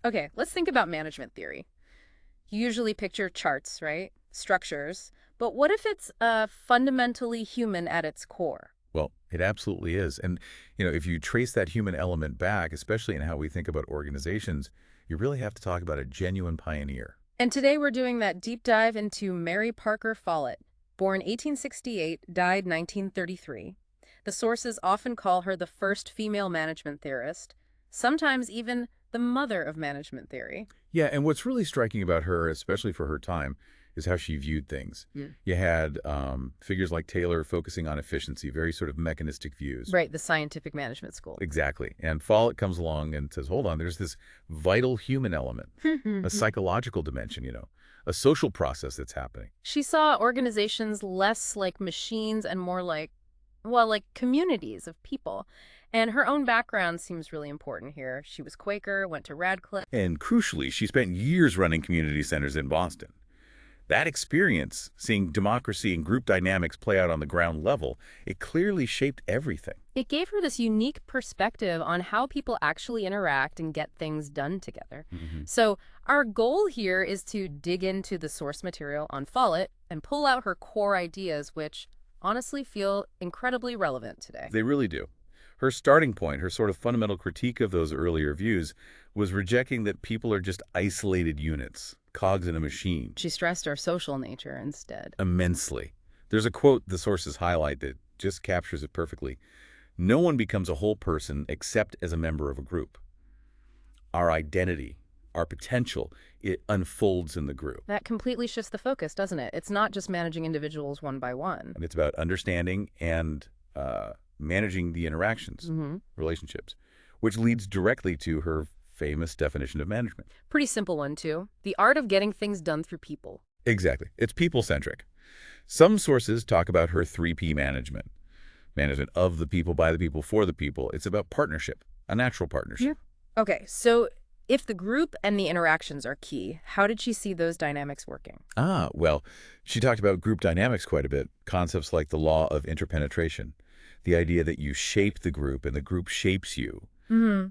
Okay, let's think about management theory. You usually picture charts, right? Structures. But what if it's fundamentally human at its core? Well, it absolutely is. And, if you trace that human element back, especially in how we think about organizations, you really have to talk about a genuine pioneer. And today we're doing that deep dive into Mary Parker Follett, born 1868, died 1933. The sources often call her the first female management theorist, sometimes even the mother of management theory. Yeah, and what's really striking about her, especially for her time, is how she viewed things. Mm. You had figures like Taylor focusing on efficiency, very sort of mechanistic views. Right, the scientific management school. Exactly. And Follett comes along and says, hold on, there's this vital human element, a psychological dimension, a social process that's happening. She saw organizations less like machines and more like, well, like communities of people. And her own background seems really important here. She was Quaker, went to Radcliffe. And crucially, she spent years running community centers in Boston. That experience, seeing democracy and group dynamics play out on the ground level, it clearly shaped everything. It gave her this unique perspective on how people actually interact and get things done together. Mhm. So our goal here is to dig into the source material on Follett and pull out her core ideas, which honestly feel incredibly relevant today. They really do. Her starting point, her sort of fundamental critique of those earlier views, was rejecting that people are just isolated units, cogs in a machine, She stressed our social nature instead. immensely. There's a quote the sources highlight that just captures it perfectly. No one becomes a whole person except as a member of a group. Our identity, our potential, it unfolds in the group. That completely shifts the focus, doesn't it? It's not just managing individuals one by one. And it's about understanding and managing the interactions, Hmm. relationships, which leads directly to her famous definition of management. Pretty simple one, too. The art of getting things done through people. Exactly. It's people-centric. Some sources talk about her 3P management. Management of the people, by the people, for the people. It's about partnership, a natural partnership. Okay, so if the group and the interactions are key, how did she see those dynamics working? Well, she talked about group dynamics quite a bit, concepts like the law of interpenetration, the idea that you shape the group and the group shapes you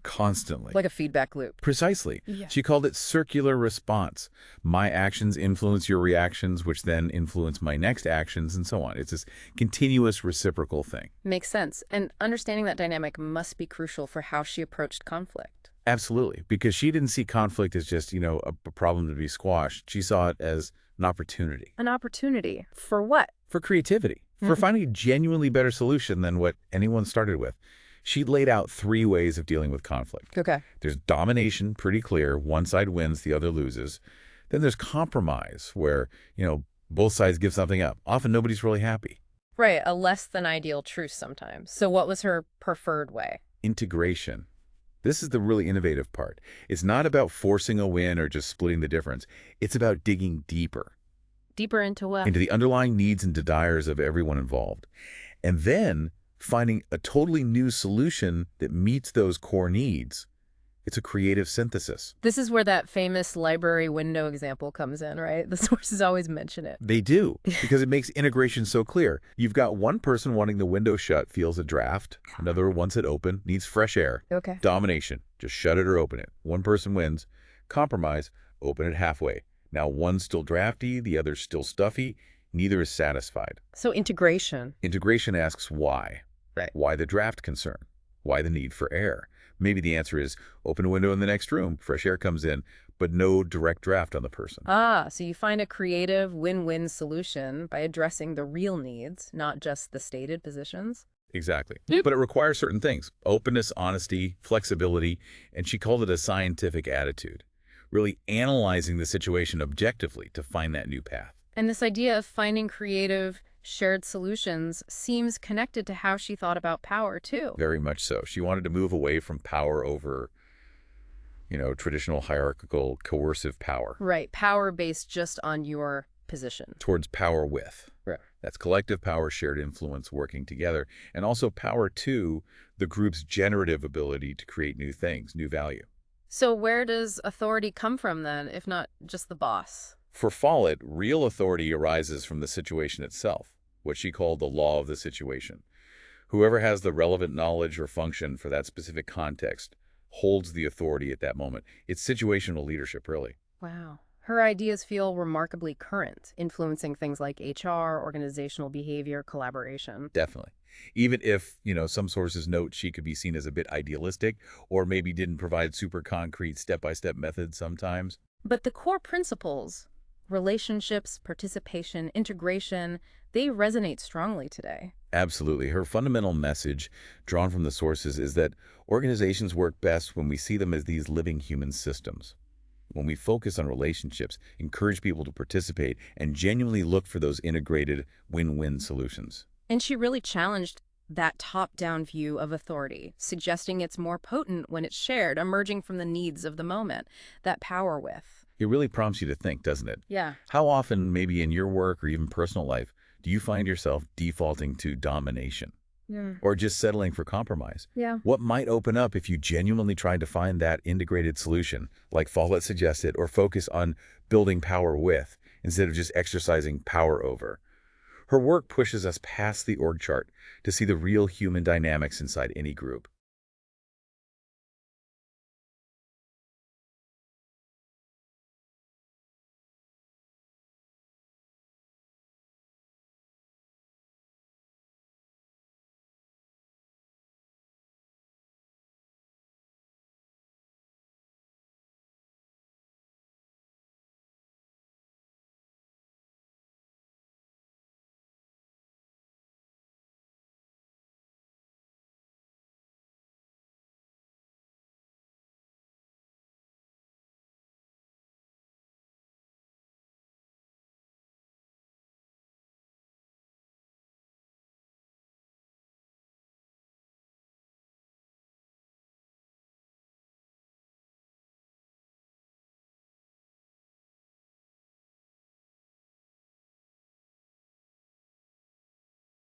constantly. Like a feedback loop. Precisely. Yeah. She called it circular response. My actions influence your reactions, which then influence my next actions, and so on. It's this continuous reciprocal thing. Makes sense. And understanding that dynamic must be crucial for how she approached conflict. Absolutely. Because she didn't see conflict as just, a problem to be squashed. She saw it as an opportunity. An opportunity. For what? For creativity. For finding a genuinely better solution than what anyone started with. She laid out 3 ways of dealing with conflict. Okay. There's domination, pretty clear. One side wins, the other loses. Then there's compromise, where, both sides give something up. Often nobody's really happy. Right, a less than ideal truce sometimes. So what was her preferred way? Integration. This is the really innovative part. It's not about forcing a win or just splitting the difference. It's about digging deeper Deeper into what? into the underlying needs and desires of everyone involved. And then finding a totally new solution that meets those core needs. It's a creative synthesis. This is where that famous library window example comes in, right? The sources always mention it. They do, because it makes integration so clear. You've got one person wanting the window shut, feels a draft. Another wants it open, needs fresh air. Okay. Domination, just shut it or open it. One person wins. Compromise, open it halfway. Now one's still drafty, the other's still stuffy. Neither is satisfied. So integration. Integration asks why. Right. Why the draft concern? Why the need for air? Maybe the answer is open a window in the next room, fresh air comes in, but no direct draft on the person. So you find a creative win-win solution by addressing the real needs, not just the stated positions. Exactly. But it requires certain things: openness, honesty, flexibility, and she called it a scientific attitude, really analyzing the situation objectively to find that new path. And this idea of finding creative, shared solutions seems connected to how she thought about power, too. Very much so. She wanted to move away from power over, traditional hierarchical coercive power, Right, power based just on your position. towards power with. Right. That's collective power, shared influence, working together, and also power to the group's generative ability to create new things, new value. So where does authority come from then, if not just the boss? For Follett, real authority arises from the situation itself, what she called the law of the situation. Whoever has the relevant knowledge or function for that specific context holds the authority at that moment. It's situational leadership, really. Wow. Her ideas feel remarkably current, influencing things like HR, organizational behavior, collaboration. Definitely. Even if, some sources note she could be seen as a bit idealistic or maybe didn't provide super concrete step-by-step methods sometimes. But the core principles, relationships, participation, integration, they resonate strongly today. Absolutely. Her fundamental message, drawn from the sources, is that organizations work best when we see them as these living human systems. When we focus on relationships, encourage people to participate, and genuinely look for those integrated win-win solutions. And she really challenged that top-down view of authority, suggesting it's more potent when it's shared, emerging from the needs of the moment, that power with. It really prompts you to think, doesn't it? Yeah. How often, maybe in your work or even personal life, do you find yourself defaulting to domination Yeah. or just settling for compromise? Yeah. What might open up if you genuinely tried to find that integrated solution, like Follett suggested, or focus on building power with instead of just exercising power over? Her work pushes us past the org chart to see the real human dynamics inside any group.